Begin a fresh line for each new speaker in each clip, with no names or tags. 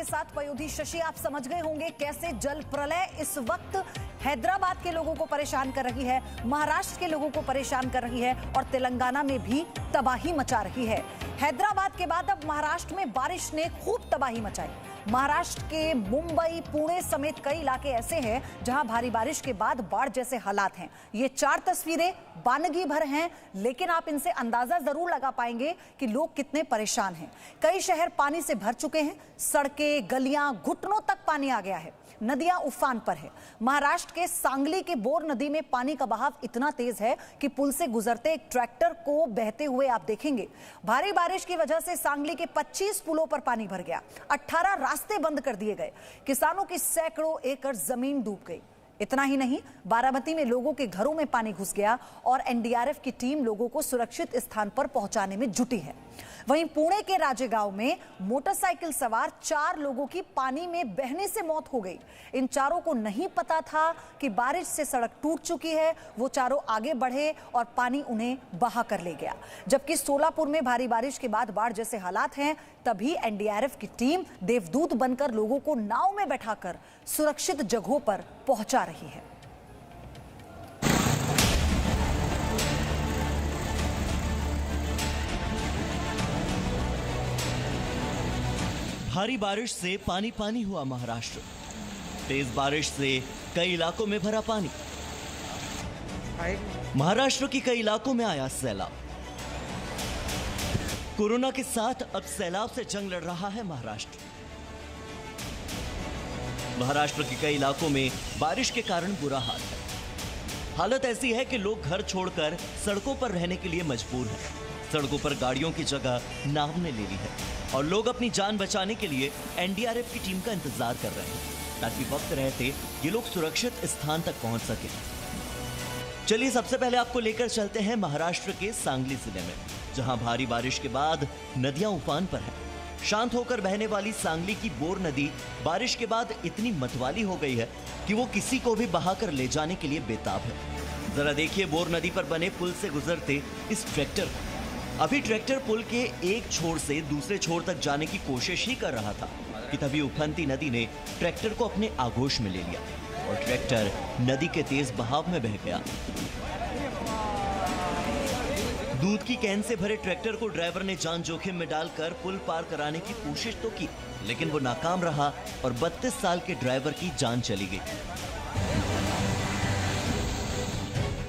साथ पयोधी शशि, आप समझ गए होंगे कैसे जल प्रलय इस वक्त हैदराबाद के लोगों को परेशान कर रही है, महाराष्ट्र के लोगों को परेशान कर रही है और तेलंगाना में भी तबाही मचा रही है। हैदराबाद के बाद अब महाराष्ट्र में बारिश ने खूब तबाही मचाई। महाराष्ट्र के मुंबई, पुणे समेत कई इलाके ऐसे हैं जहां भारी बारिश के बाद बाढ़ जैसे हालात हैं। ये 4 तस्वीरें बानगी भर हैं, लेकिन आप इनसे अंदाजा जरूर लगा पाएंगे कि लोग कितने परेशान हैं। कई शहर पानी से भर चुके हैं, सड़कें, गलियां, घुटनों तक पानी आ गया है, नदियां उफान पर है। महाराष्ट्र के सांगली के बोर नदी में पानी का बहाव इतना तेज है कि पुल से गुजरते एक ट्रैक्टर को बहते हुए आप देखेंगे। भारी बारिश की वजह से सांगली के 25 पुलों पर पानी भर गया, 18 रास्ते बंद कर दिए गए, किसानों की सैकड़ों एकड़ जमीन डूब गई। इतना ही नहीं, बारामती में लोगों के घरों में पानी घुस गया और एनडीआरएफ की टीम लोगों को सुरक्षित स्थान पर पहुंचाने में जुटी है। वहीं पुणे के राजेगांव में मोटरसाइकिल सवार 4 लोगों की पानी में बहने से मौत हो गई। इन चारों को नहीं पता था कि बारिश से सड़क टूट चुकी है। वो चारों आगे बढ़े और पानी उन्हें बहा कर ले गया। जबकि सोलापुर में भारी बारिश के बाद बाढ़ जैसे हालात हैं, तभी एनडीआरएफ की टीम देवदूत बनकर लोगों को नाव में बैठाकर सुरक्षित जगहों पर पहुंचा रही है।
भारी बारिश से पानी पानी हुआ महाराष्ट्र। तेज बारिश से कई इलाकों में भरा पानी। महाराष्ट्र के कई इलाकों में आया सैलाब। कोरोना के साथ अब सैलाब से जंग लड़ रहा है महाराष्ट्र। महाराष्ट्र के कई इलाकों में बारिश के कारण बुरा हाल है। हालत ऐसी है कि लोग घर छोड़कर सड़कों पर रहने के लिए मजबूर हैं। सड़कों पर गाड़ियों की जगह नाव ने ले ली है और लोग अपनी जान बचाने के लिए एनडीआरएफ की टीम का इंतजार कर रहे हैं ताकि वक्त रहते ये लोग सुरक्षित स्थान तक पहुंच सके। चलिए सबसे पहले आपको लेकर चलते हैं महाराष्ट्र के सांगली जिले में, जहां भारी बारिश के बाद नदियां उफान पर हैं। शांत होकर बहने वाली सांगली की बोर नदी बारिश के बाद इतनी मतवाली हो गई है कि वो किसी को भी बहाकर ले जाने के लिए बेताब है। जरा देखिए बोर नदी पर बने पुल से गुजरते इस ट्रैक्टर को। अभी ट्रैक्टर पुल के एक छोर से दूसरे छोर तक जाने की कोशिश ही कर रहा था कि तभी उफनती नदी ने ट्रैक्टर को अपने आगोश में ले लिया और ट्रैक्टर नदी के तेज बहाव में बह गया। दूध की कैन से भरे ट्रैक्टर को ड्राइवर ने जान जोखिम में डालकर पुल पार कराने की कोशिश तो की, लेकिन वो नाकाम रहा और 32 साल के ड्राइवर की जान चली गई।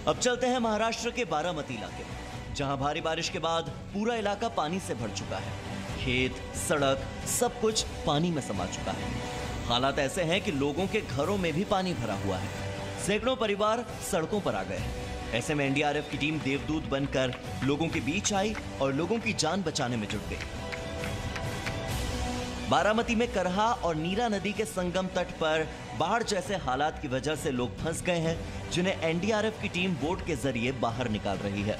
अब चलते हैं महाराष्ट्र के बारामती इलाके, जहां भारी बारिश के बाद पूरा इलाका पानी से भर चुका है। खेत, सड़क, सब कुछ पानी में समा चुका है। हालात ऐसे हैं कि लोगों के घरों में भी पानी भरा हुआ है। सैकड़ों परिवार सड़कों पर आ गए हैं। ऐसे में एनडीआरएफ की टीम देवदूत बनकर लोगों के बीच आई और लोगों की जान बचाने में जुट गई। बारामती में करहा और नीरा नदी के संगम तट पर बाढ़ जैसे हालात की वजह से लोग फंस गए हैं, जिन्हें एनडीआरएफ की टीम बोट के जरिए बाहर निकाल रही है।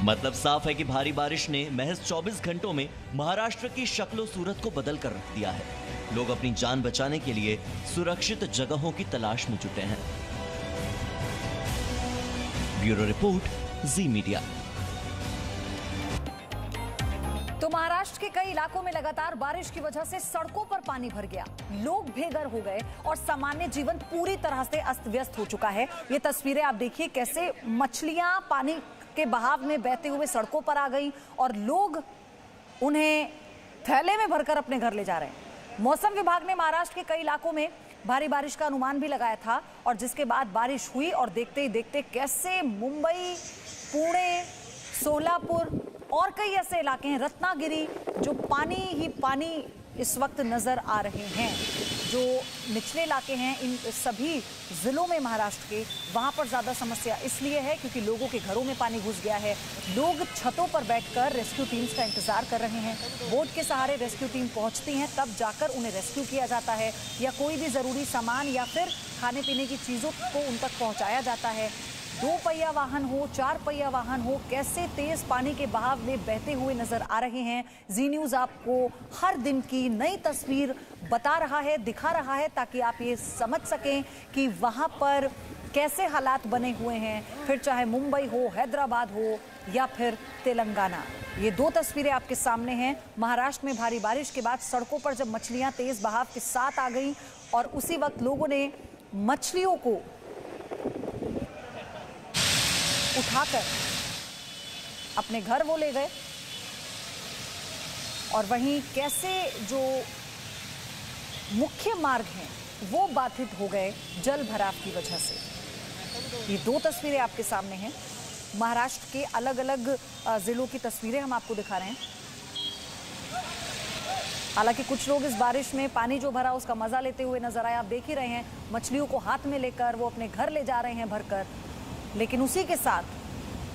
मतलब साफ है कि भारी बारिश ने महज 24 घंटों में महाराष्ट्र की शक्लो सूरत को बदल कर रख दिया है। लोग अपनी जान बचाने के लिए सुरक्षित जगहों की तलाश में जुटे हैं। ब्यूरो रिपोर्ट, जी मीडिया।
तो महाराष्ट्र के कई इलाकों में लगातार बारिश की वजह से सड़कों पर पानी भर गया, लोग बेघर हो गए और सामान्य जीवन पूरी तरह से अस्त व्यस्त हो चुका है। ये तस्वीरें आप देखिए कैसे मछलियां पानी के बहाव में बहते हुए सड़कों पर आ गई और लोग उन्हें थैले में भरकर अपने घर ले जा रहे हैं। मौसम विभाग ने महाराष्ट्र के कई इलाकों में भारी बारिश का अनुमान भी लगाया था और जिसके बाद बारिश हुई और देखते ही देखते कैसे मुंबई, पुणे, सोलापुर और कई ऐसे इलाके हैं, रत्नागिरी, जो पानी ही पानी इस वक्त नजर आ रहे हैं। जो निचले इलाके हैं इन सभी जिलों में महाराष्ट्र के, वहां पर ज्यादा समस्या इसलिए है क्योंकि लोगों के घरों में पानी घुस गया है। लोग छतों पर बैठकर रेस्क्यू टीम्स का इंतजार कर रहे हैं। बोट के सहारे रेस्क्यू टीम पहुंचती हैं, तब जाकर उन्हें रेस्क्यू किया जाता है या कोई भी जरूरी सामान या फिर खाने पीने की चीजों को उन तक पहुंचाया जाता है। 2 पहिया वाहन हो, 4 पहिया वाहन हो, कैसे तेज पानी के बहाव में बहते हुए नजर आ रहे हैं। जी न्यूज़ आपको हर दिन की नई तस्वीर बता रहा है, दिखा रहा है, ताकि आप ये समझ सकें कि वहां पर कैसे हालात बने हुए हैं, फिर चाहे मुंबई हो, हैदराबाद हो या फिर तेलंगाना। ये दो तस्वीरें आपके सामने हैं। महाराष्ट्र में भारी बारिश के बाद सड़कों पर जब मछलियां तेज बहाव के साथ आ गई और उसी वक्त लोगों ने मछलियों को उठाकर अपने घर वो ले गए, और वहीं कैसे जो मुख्य मार्ग हैं वो बाधित हो गए जल भराव की वजह से। ये दो तस्वीरें आपके सामने हैं। महाराष्ट्र के अलग अलग जिलों की तस्वीरें हम आपको दिखा रहे हैं। हालांकि कुछ लोग इस बारिश में पानी जो भरा उसका मजा लेते हुए नजर आए। आप देख ही रहे हैं, मछलियों को हाथ में लेकर वो अपने घर ले जा रहे हैं भरकर। लेकिन उसी के साथ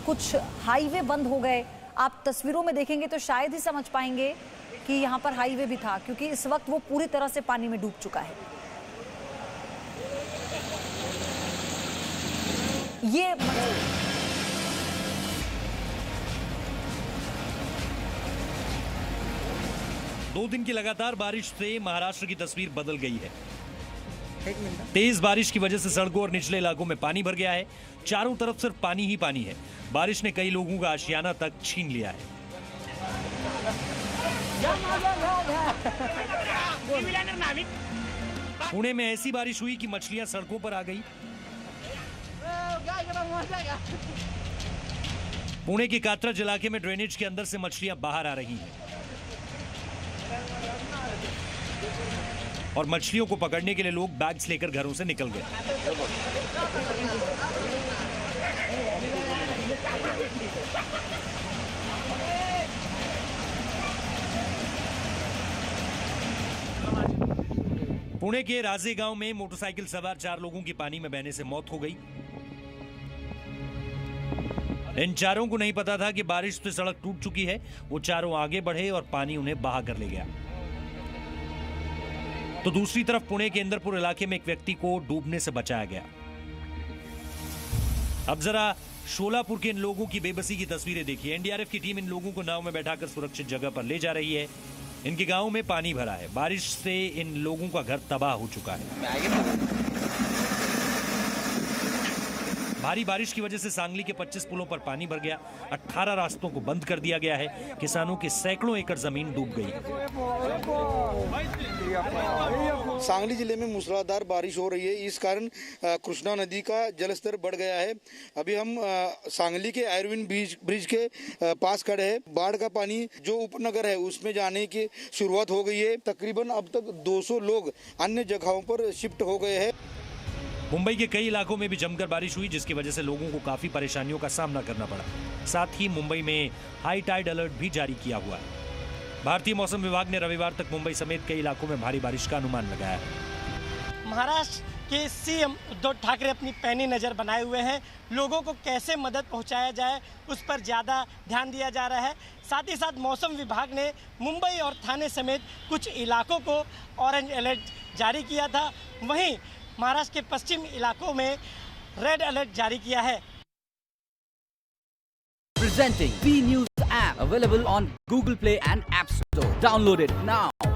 कुछ हाईवे बंद हो गए। आप तस्वीरों में देखेंगे तो शायद ही समझ पाएंगे कि यहाँ पर हाईवे भी था, क्योंकि इस वक्त वो पूरी तरह से पानी में डूब चुका है। ये
2 दिन की लगातार बारिश से महाराष्ट्र की तस्वीर बदल गई है। तेज बारिश की वजह से सड़कों और निचले इलाकों में पानी भर गया है। चारों तरफ सिर्फ पानी ही पानी है। बारिश ने कई लोगों का आशियाना तक छीन लिया है। पुणे में ऐसी बारिश हुई कि मछलियां सड़कों पर आ गई। पुणे के कात्रज इलाके में ड्रेनेज के अंदर से मछलियां बाहर आ रही हैं और मछलियों को पकड़ने के लिए लोग बैग्स लेकर घरों से निकल गए। पुणे के राजे गांव में मोटरसाइकिल सवार 4 लोगों की पानी में बहने से मौत हो गई। इन चारों को नहीं पता था कि बारिश से सड़क टूट चुकी है। वो चारों आगे बढ़े और पानी उन्हें बहा कर ले गया। तो दूसरी तरफ पुणे के इंदरपुर इलाके में एक व्यक्ति को डूबने से बचाया गया। अब जरा शोलापुर के इन लोगों की बेबसी की तस्वीरें देखिए। एनडीआरएफ की टीम इन लोगों को नाव में बैठाकर सुरक्षित जगह पर ले जा रही है। इनके गांव में पानी भरा है। बारिश से इन लोगों का घर तबाह हो चुका है। भारी बारिश की वजह से सांगली के 25 पुलों पर पानी भर गया। 18 रास्तों को बंद कर दिया गया है। किसानों की सैकड़ों एकड़ जमीन डूब गई।
सांगली जिले में मूसलाधार बारिश हो रही है। इस कारण कृष्णा नदी का जलस्तर बढ़ गया है। अभी हम सांगली के आयरविन ब्रिज के पास खड़े हैं। बाढ़ का पानी जो उपनगर है उसमें जाने की शुरुआत हो गई है। तकरीबन अब तक 200 लोग अन्य जगहों पर शिफ्ट हो गए हैं।
मुंबई के कई इलाकों में भी जमकर बारिश हुई, जिसकी वजह से लोगों को काफी परेशानियों का सामना करना पड़ा। साथ ही मुंबई में हाई टाइड अलर्ट भी जारी किया हुआ है। भारतीय मौसम विभाग ने रविवार तक मुंबई समेत कई इलाकों में भारी बारिश का अनुमान लगाया है।
महाराष्ट्र के सीएम उद्धव ठाकरे अपनी पैनी नज़र बनाए हुए हैं। लोगों को कैसे मदद पहुंचाया जाए उस पर ज़्यादा ध्यान दिया जा रहा है। साथ ही साथ मौसम विभाग ने मुंबई और ठाणे समेत कुछ इलाकों को ऑरेंज अलर्ट जारी किया था। वहीं महाराष्ट्र के पश्चिम इलाकों में रेड अलर्ट जारी किया है।
Presenting B News app available on Google Play and App Store. Download it now.